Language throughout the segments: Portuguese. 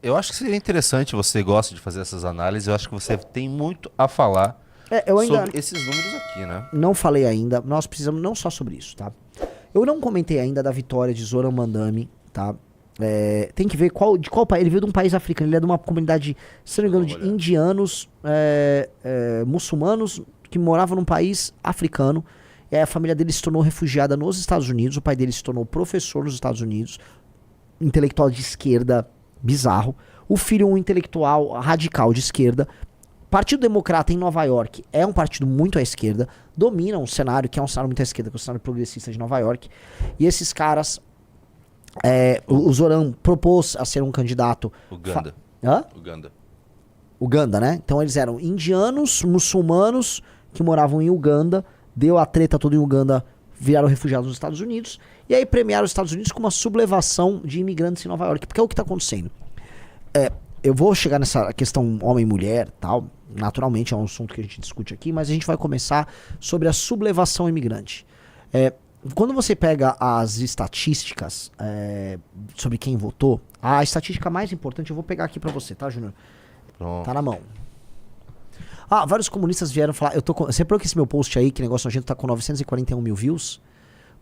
Eu acho que seria interessante, você gosta de fazer essas análises, eu acho que você tem muito a falar Eu ainda sobre esses números aqui, né? não falei ainda, nós precisamos não só sobre isso, tá? Eu não comentei ainda da vitória de Zoran Mandami, tá? Tem que ver de qual país. Ele veio de um país africano, ele é de uma comunidade, se não me engano, de indianos muçulmanos que moravam num país africano. E aí a família dele se tornou refugiada nos Estados Unidos, o pai dele se tornou professor nos Estados Unidos, intelectual de esquerda, bizarro. O filho, um intelectual radical de esquerda. O Partido Democrata em Nova York é um partido muito à esquerda, domina um cenário que é um cenário muito à esquerda, que é o cenário progressista de Nova York. E esses caras, o Zoran propôs a ser um candidato... Uganda. Hã? Uganda. Uganda, né? Então eles eram indianos, muçulmanos, que moravam em Uganda, deu a treta toda em Uganda, viraram refugiados nos Estados Unidos, e aí premiaram os Estados Unidos com uma sublevação de imigrantes em Nova York, porque é o que está acontecendo. Eu vou chegar nessa questão homem-mulher, tal, naturalmente é um assunto que a gente discute aqui, mas a gente vai começar sobre a sublevação imigrante. Quando você pega as estatísticas sobre quem votou, a estatística mais importante eu vou pegar aqui pra você, tá, Júnior? Pronto. Tá na mão. Vários comunistas vieram falar, você percebeu que esse meu post aí, que negócio nojento, tá com 941 mil views?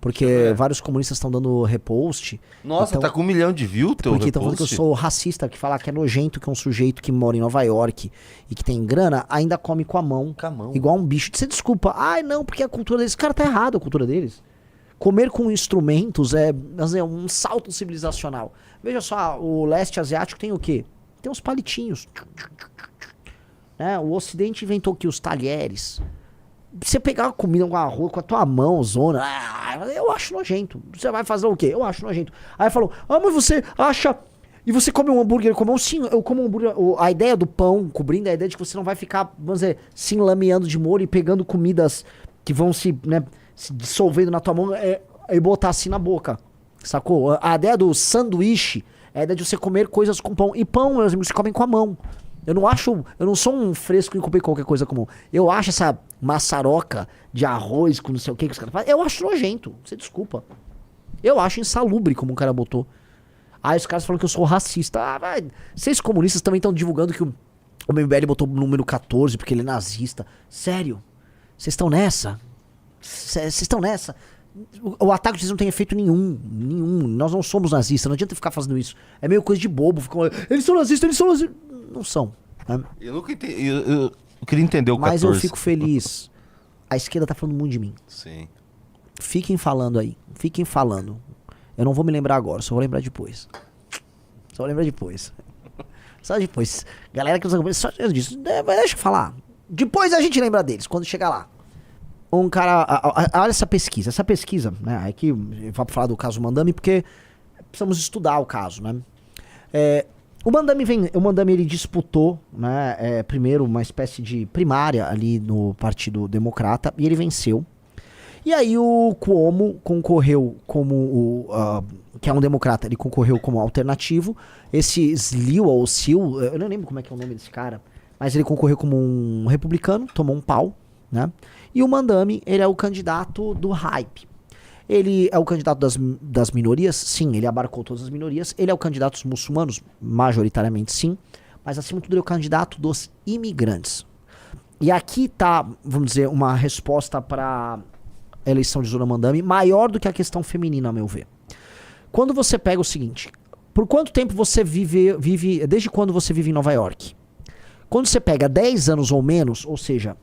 Porque vários comunistas estão dando repost. Nossa, então, tá com 1 milhão de views teu porque estão falando que eu repost? sou racista, que falar que é nojento que um sujeito que mora em Nova York e que tem grana ainda come com a mão. Com a mão. Igual um bicho. Você desculpa. Ai, não, porque a cultura deles... Cara, tá errado a cultura deles. Comer com instrumentos é um salto civilizacional. Veja só, o leste asiático tem o quê? Tem uns palitinhos. O ocidente inventou aqui os talheres. Você pegar a comida com arroz com a tua mão, zona, eu acho nojento. Você vai fazer o quê? Eu acho nojento. Aí falou, mas você acha... E você come um hambúrguer com a mão? Sim, eu como um hambúrguer... A ideia do pão, cobrindo a ideia de que você não vai ficar, vamos dizer, se enlameando de molho e pegando comidas que vão se dissolvendo na tua mão e botar assim na boca. Sacou? A ideia do sanduíche é a ideia de você comer coisas com pão. E pão, meus amigos, se comem com a mão. Eu não sou um fresco em comer qualquer coisa comum. Eu acho essa maçaroca de arroz com não sei o que os caras fazem, eu acho nojento. Você desculpa. Eu acho insalubre, como um cara botou. Aí os caras falam que eu sou racista. Vocês comunistas também estão divulgando que o MBL botou o número 14 porque ele é nazista. Sério? Vocês estão nessa? Vocês estão nessa? O ataque de vocês não tem efeito nenhum. Nós não somos nazistas. Não adianta ficar fazendo isso. É meio coisa de bobo. Eles são nazistas. Não são. Né? Eu nunca entendi. Eu queria entender o 14. Mas eu fico feliz. A esquerda tá falando muito de mim. Sim. Fiquem falando aí. Fiquem falando. Eu não vou me lembrar agora, só vou lembrar depois. Só depois. Galera que usa... Só disso. Deixa eu falar. Depois a gente lembra deles, quando chegar lá. Um cara... Olha essa pesquisa. Essa pesquisa, né? Aqui eu vou falar do caso Mandami, porque precisamos estudar o caso, né? O Mandami ele disputou, né, primeiro uma espécie de primária ali no Partido Democrata e ele venceu. E aí o Cuomo concorreu como que é um democrata, ele concorreu como alternativo. Esse Sliwa ou Sil, eu não lembro como é que é o nome desse cara, mas ele concorreu como um republicano, tomou um pau, né? E o Mandami, ele é o candidato do hype. Ele é o candidato das minorias? Sim, ele abarcou todas as minorias. Ele é o candidato dos muçulmanos? Majoritariamente sim. Mas acima de tudo ele é o candidato dos imigrantes. E aqui tá, vamos dizer, uma resposta para a eleição de Zoran Mandami maior do que a questão feminina, a meu ver. Quando você pega o seguinte, por quanto tempo você vive desde quando você vive em Nova York? Quando você pega 10 anos ou menos, ou seja,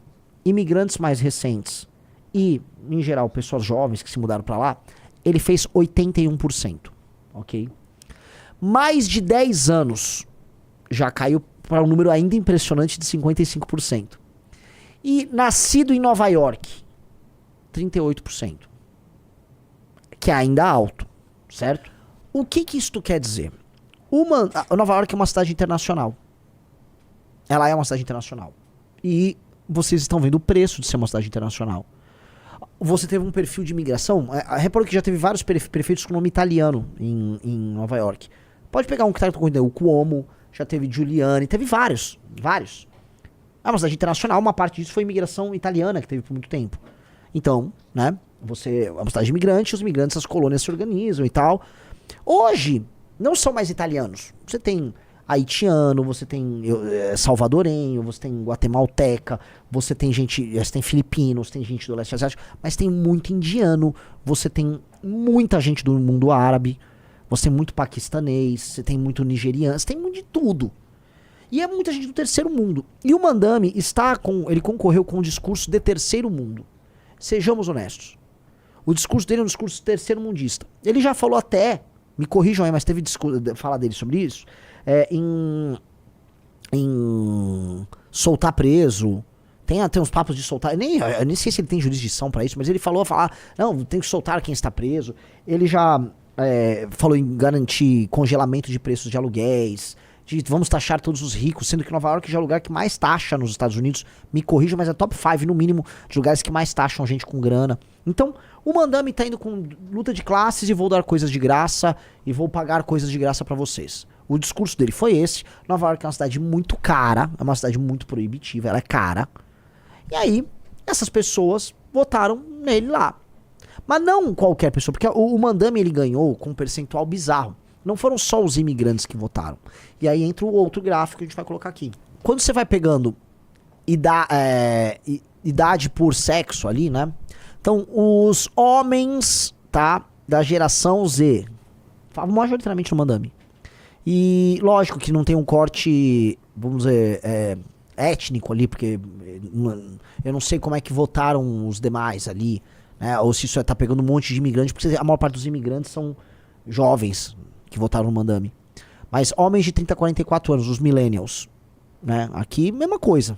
imigrantes mais recentes e, em geral, pessoas jovens que se mudaram para lá, ele fez 81%, ok? Mais de 10 anos já caiu para um número ainda impressionante de 55%. E nascido em Nova York, 38%, que é ainda alto, certo? O que isto quer dizer? Nova York é uma cidade internacional. Ela é uma cidade internacional. E vocês estão vendo o preço de ser uma cidade internacional. Você teve um perfil de imigração. Repara que já teve vários prefeitos com nome italiano em Nova York. Pode pegar um que tá com o Cuomo, já teve Giuliani, teve vários. É uma cidade internacional, uma parte disso foi imigração italiana que teve por muito tempo. Então, né, você é uma cidade de imigrantes, os imigrantes, as colônias se organizam e tal. Hoje, não são mais italianos. Você tem haitiano, você tem salvadorenho, você tem guatemalteca, você tem gente, você tem filipinos, tem gente do leste asiático, mas tem muito indiano, você tem muita gente do mundo árabe, você tem muito paquistanês, você tem muito nigeriano, você tem muito de tudo. E é muita gente do terceiro mundo. E o Mandami ele concorreu com um discurso de terceiro mundo. Sejamos honestos. O discurso dele é um discurso terceiro mundista. Ele já falou até, me corrijam aí, mas teve fala dele sobre isso, em soltar preso. Tem até uns papos de soltar. Eu nem sei se ele tem jurisdição pra isso, mas ele falou não, tem que soltar quem está preso. Ele já falou em garantir congelamento de preços de aluguéis. Vamos taxar todos os ricos, sendo que Nova York já é o lugar que mais taxa nos Estados Unidos. Me corrija, mas é top 5 no mínimo de lugares que mais taxam gente com grana. Então, o Mandami tá indo com luta de classes e vou dar coisas de graça e vou pagar coisas de graça pra vocês. O discurso dele foi esse. Nova York é uma cidade muito cara, é uma cidade muito proibitiva, ela é cara. E aí, essas pessoas votaram nele lá. Mas não qualquer pessoa, porque o Mandami ele ganhou com um percentual bizarro. Não foram só os imigrantes que votaram. E aí entra o outro gráfico que a gente vai colocar aqui. Quando você vai pegando idade por sexo ali, né? Então, os homens, tá? Da geração Z. Falam majoritariamente no Mandami. E lógico que não tem um corte, vamos dizer, étnico ali, porque eu não sei como é que votaram os demais ali, né? Ou se isso tá pegando um monte de imigrantes, porque a maior parte dos imigrantes são jovens que votaram no Mandami. Mas homens de 30 a 44 anos, os millennials, né? Aqui, mesma coisa.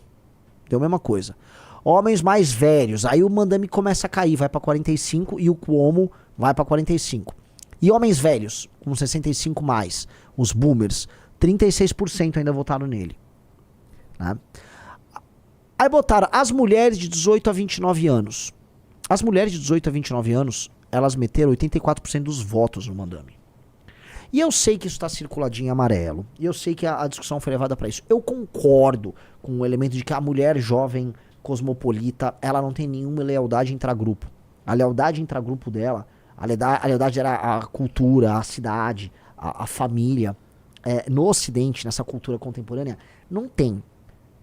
Deu a mesma coisa. Homens mais velhos, aí o Mandami começa a cair, vai pra 45 e o Cuomo vai pra 45. E homens velhos, com 65 mais, os boomers, 36% ainda votaram nele. Né? Aí botaram as mulheres de 18 a 29 anos. As mulheres de 18 a 29 anos, elas meteram 84% dos votos no Mandami. E eu sei que isso está circuladinho em amarelo. E eu sei que a discussão foi levada para isso. Eu concordo com o elemento de que a mulher jovem cosmopolita, ela não tem nenhuma lealdade intragrupo. A lealdade intragrupo dela, a lealdade era a cultura, a cidade, a família. No Ocidente, nessa cultura contemporânea, não tem.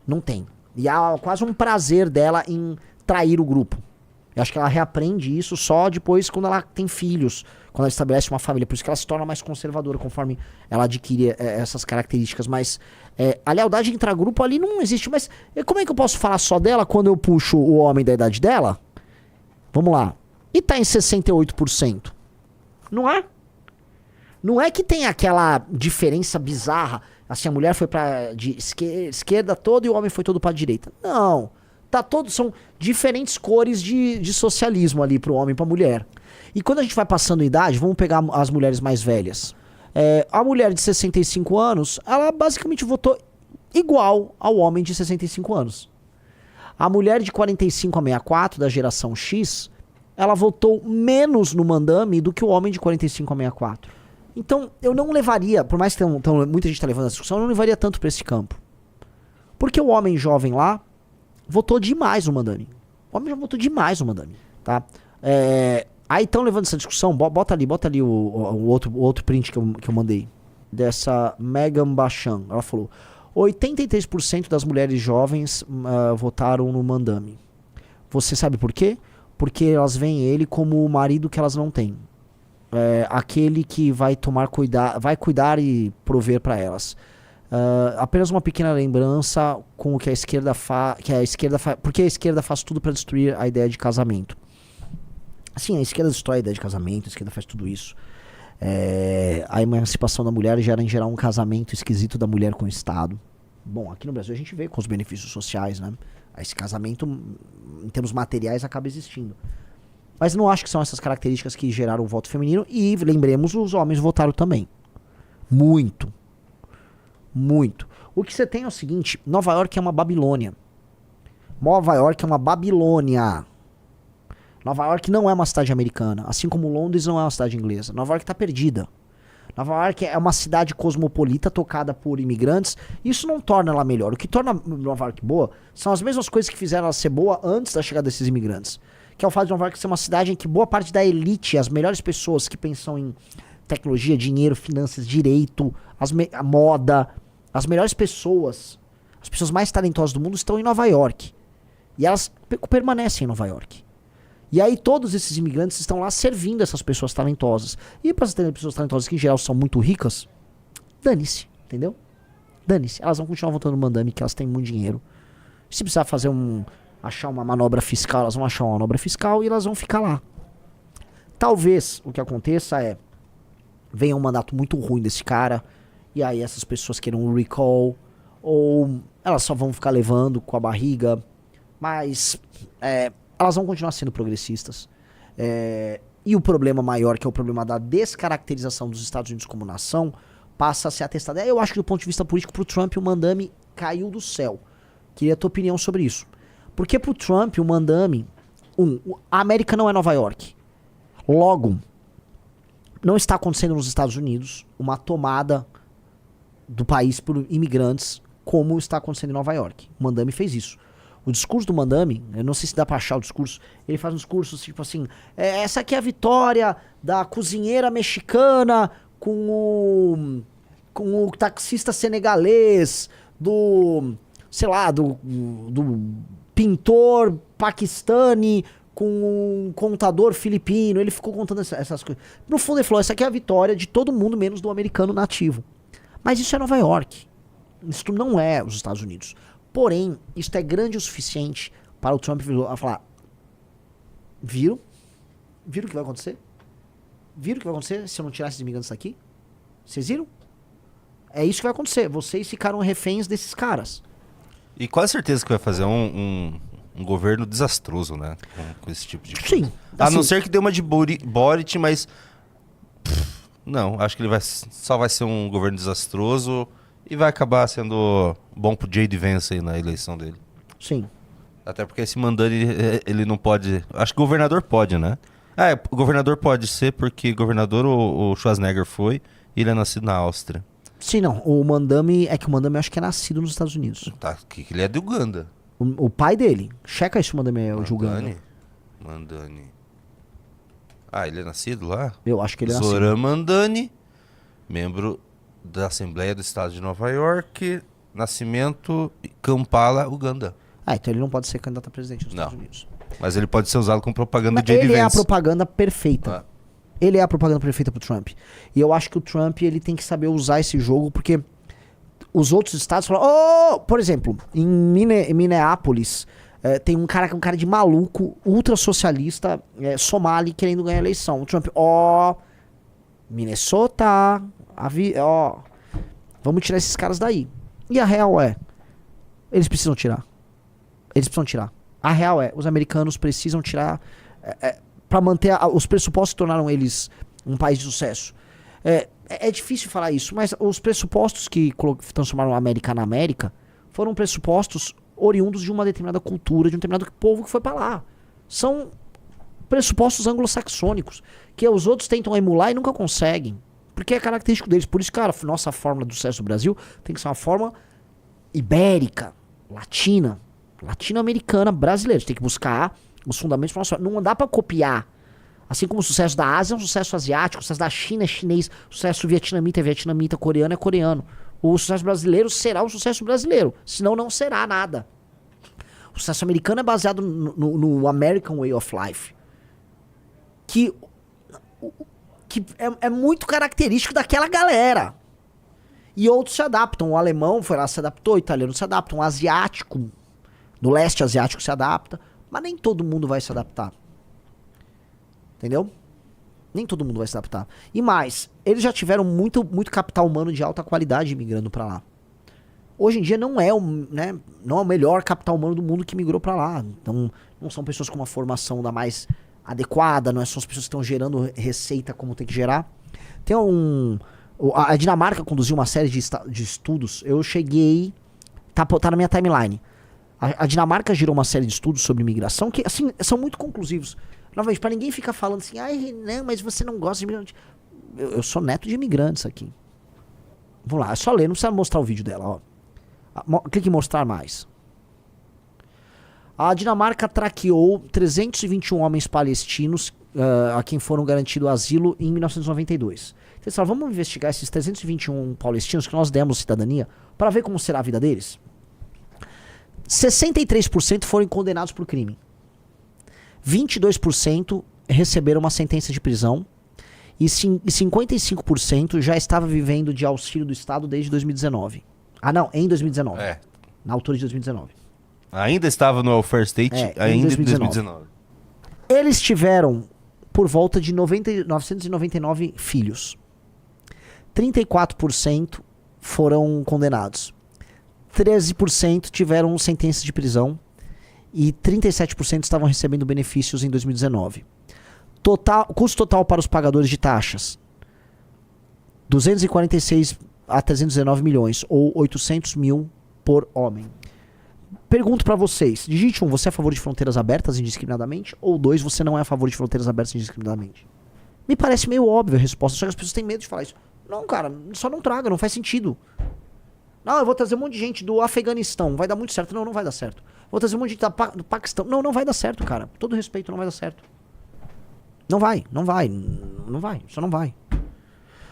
Não tem. E há quase um prazer dela em trair o grupo. Eu acho que ela reaprende isso só depois quando ela tem filhos, quando ela estabelece uma família. Por isso que ela se torna mais conservadora conforme ela adquire essas características. Mas a lealdade intragrupo ali não existe. Mas como é que eu posso falar só dela quando eu puxo o homem da idade dela? Vamos lá. E tá em 68%. Não é? Não é que tem aquela diferença bizarra. Assim, a mulher foi pra esquerda toda e o homem foi todo pra direita. Não. São diferentes cores de socialismo ali pro homem e pra mulher. E quando a gente vai passando idade, vamos pegar as mulheres mais velhas. A mulher de 65 anos, ela basicamente votou igual ao homem de 65 anos. A mulher de 45 a 64, da geração X, ela votou menos no Mandami do que o homem de 45 a 64. Então, eu não levaria, por mais que muita gente tá levando essa discussão, eu não levaria tanto pra esse campo. Porque o homem jovem lá votou demais no Mandami. O homem já votou demais no Mandami, tá? Aí estão levando essa discussão, bota ali o outro print que eu mandei. Dessa Megan Bachan. Ela falou, 83% das mulheres jovens votaram no Mandami. Você sabe por quê? Porque elas veem ele como o marido que elas não têm. Aquele que vai cuidar e prover para elas. Apenas uma pequena lembrança com o que a esquerda faz, porque a esquerda faz tudo para destruir a ideia de casamento. Assim, a esquerda destrói a ideia de casamento, a esquerda faz tudo isso. A emancipação da mulher gera em geral um casamento esquisito da mulher com o Estado. Bom, aqui no Brasil a gente vê com os benefícios sociais, né? Esse casamento, em termos materiais, acaba existindo. Mas não acho que são essas características que geraram o voto feminino. E, lembremos, os homens votaram também. Muito. Muito. O que você tem é o seguinte, Nova York é uma Babilônia. Nova York é uma Babilônia. Nova York não é uma cidade americana, assim como Londres não é uma cidade inglesa. Nova York está perdida. Nova York é uma cidade cosmopolita tocada por imigrantes. Isso não torna ela melhor. O que torna Nova York boa são as mesmas coisas que fizeram ela ser boa antes da chegada desses imigrantes. Que é o fato de Nova York ser uma cidade em que boa parte da elite, as melhores pessoas que pensam em tecnologia, dinheiro, finanças, direito, a moda, As melhores pessoas, as pessoas mais talentosas do mundo estão em Nova York. E elas permanecem em Nova York. E aí todos esses imigrantes estão lá servindo essas pessoas talentosas. E para essas pessoas talentosas que em geral são muito ricas, dane-se, entendeu? Dane-se. Elas vão continuar voltando no Mandami, que elas têm muito dinheiro. Se precisar fazer achar uma manobra fiscal, elas vão achar uma manobra fiscal e elas vão ficar lá. Talvez o que aconteça venha um mandato muito ruim desse cara, e aí essas pessoas queiram um recall, ou elas só vão ficar levando com a barriga, mas elas vão continuar sendo progressistas. E o problema maior, que é o problema da descaracterização dos Estados Unidos como nação, passa a ser atestado. Eu acho que do ponto de vista político, pro Trump, o Mandami caiu do céu. Queria a tua opinião sobre isso. Porque pro Trump, o Mandami, a América não é Nova York. Logo, não está acontecendo nos Estados Unidos uma tomada do país por imigrantes como está acontecendo em Nova York. O Mandami fez isso. O discurso do Mandami, eu não sei se dá pra achar o discurso, ele faz um discurso tipo assim, essa aqui é a vitória da cozinheira mexicana com o taxista senegalês, do pintor paquistani com um contador filipino. Ele ficou contando essas coisas. No fundo ele falou, essa aqui é a vitória de todo mundo menos do americano nativo. Mas isso é Nova York. Isso não é os Estados Unidos. Porém, isso é grande o suficiente para o Trump falar, viram? Viram o que vai acontecer? Viram o que vai acontecer se eu não tirar esses imigrantes daqui? Vocês viram? É isso que vai acontecer. Vocês ficaram reféns desses caras. E quase certeza que vai fazer um governo desastroso, né? Com esse tipo de coisa. Sim. A não ser que dê uma de Boric, mas... não, acho que ele só vai ser um governo desastroso e vai acabar sendo bom pro J.D. Vance aí na eleição dele. Sim. Até porque esse mandando ele não pode... Acho que o governador pode, né? O governador pode ser porque governador o Schwarzenegger foi e ele é nascido na Áustria. Sim, não. O Mandami eu acho que é nascido nos Estados Unidos. Tá, que ele é de Uganda. O pai dele. Checa isso, o Mandami é de Uganda. Mandani. Ele é nascido lá? Eu acho que ele é Zoran nascido. Mandani, membro da Assembleia do Estado de Nova York, nascimento Kampala, Uganda. Então ele não pode ser candidato a presidente dos Estados Unidos. Mas ele pode ser usado como propaganda de J.D. Ele Vance. é a propaganda perfeita. Ele é a propaganda perfeita pro Trump. E eu acho que o Trump ele tem que saber usar esse jogo, porque os outros estados falam... por exemplo, em Minneapolis, tem um cara de maluco, ultra socialista, somali, querendo ganhar a eleição. O Trump, Minnesota, vamos tirar esses caras daí. E a real eles precisam tirar. A real os americanos precisam tirar... para manter os pressupostos que tornaram eles um país de sucesso. É difícil falar isso, mas os pressupostos que transformaram a América na América foram pressupostos oriundos de uma determinada cultura, de um determinado povo que foi para lá. São pressupostos anglo-saxônicos, que os outros tentam emular e nunca conseguem, porque é característico deles. Por isso que a nossa fórmula do sucesso do Brasil tem que ser uma forma ibérica, latino-americana, brasileira. A gente tem que buscar os fundamentos para nossa. Não dá para copiar. Assim como o sucesso da Ásia é um sucesso asiático, o sucesso da China é chinês, o sucesso vietnamita é vietnamita, coreano é coreano. O sucesso brasileiro será um sucesso brasileiro, senão não será nada. O sucesso americano é baseado no American Way of Life, que é muito característico daquela galera. E outros se adaptam. O alemão foi lá, se adaptou, o italiano se adapta, um asiático, do leste asiático se adapta. Mas nem todo mundo vai se adaptar. Entendeu? Nem todo mundo vai se adaptar. E mais, eles já tiveram muito capital humano de alta qualidade migrando pra lá. Hoje em dia não é o melhor capital humano do mundo que migrou pra lá. Então, não são pessoas com uma formação da mais adequada, não são as pessoas que estão gerando receita como tem que gerar. Tem a Dinamarca conduziu uma série de estudos. Eu cheguei... Tá na minha timeline. A Dinamarca gerou uma série de estudos sobre imigração que, assim, são muito conclusivos. Novamente, pra ninguém ficar falando assim, Renan, mas você não gosta de imigrante. Eu sou neto de imigrantes aqui. Vamos lá, é só ler, não precisa mostrar o vídeo dela, clique em mostrar mais. A Dinamarca traqueou 321 homens palestinos a quem foram garantido asilo em 1992. Então, eles falaram, vamos investigar esses 321 palestinos que nós demos cidadania Pra ver como será a vida deles. 63% foram condenados por crime. 22% receberam uma sentença de prisão. E 55% já estava vivendo de auxílio do Estado desde 2019. Ah, não, em 2019. Na altura de 2019. Ainda estava no welfare state, ainda em 2019. Eles tiveram por volta de 999 filhos. 34% foram condenados. 13% tiveram sentença de prisão. E 37% estavam recebendo benefícios em 2019. Custo total para os pagadores de taxas: 246 a 319 milhões, ou 800 mil por homem. Pergunto pra vocês: digite 1, você é a favor de fronteiras abertas indiscriminadamente? Ou 2, você não é a favor de fronteiras abertas indiscriminadamente? Me parece meio óbvio a resposta, só que as pessoas têm medo de falar isso. Não, cara, só não traga, não faz sentido. Não, eu vou trazer um monte de gente do Afeganistão, vai dar muito certo. Não, não vai dar certo. Vou trazer um monte de gente do Paquistão. Não, não vai dar certo, cara. Todo respeito, não vai dar certo. Não vai, só não vai.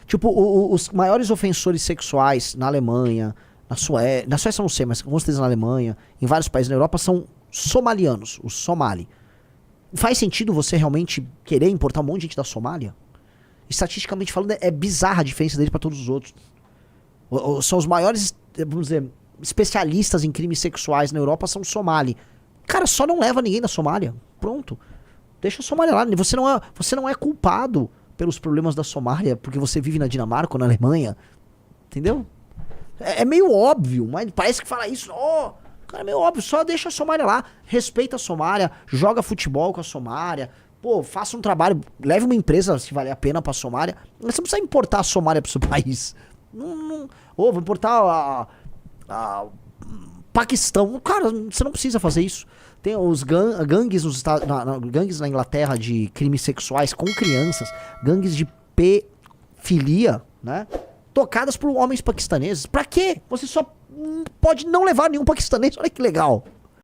Tipo, os maiores ofensores sexuais na Alemanha, na Suécia eu não sei, mas com certeza na Alemanha, em vários países na Europa, são somalianos, os Somali. Faz sentido você realmente querer importar um monte de gente da Somália? Estatisticamente falando, é bizarra a diferença dele para todos os outros. São os maiores, vamos dizer, especialistas em crimes sexuais na Europa, são Somali. Cara, só não leva ninguém da Somália. Pronto. Deixa a Somália lá. Você não é culpado pelos problemas da Somália porque você vive na Dinamarca ou na Alemanha. Entendeu? É meio óbvio, mas parece que fala isso. Cara, é meio óbvio. Só deixa a Somália lá. Respeita a Somália. Joga futebol com a Somália. Pô, faça um trabalho. Leve uma empresa, se valer a pena, pra Somália. Mas você não precisa importar a Somália pro seu país. Vou importar a Paquistão. Cara, você não precisa fazer isso. Tem os gangues gangues na Inglaterra de crimes sexuais com crianças, gangues de pedofilia, né? Tocadas por homens paquistaneses. Pra quê? Você só pode não levar nenhum paquistanês. Olha que legal.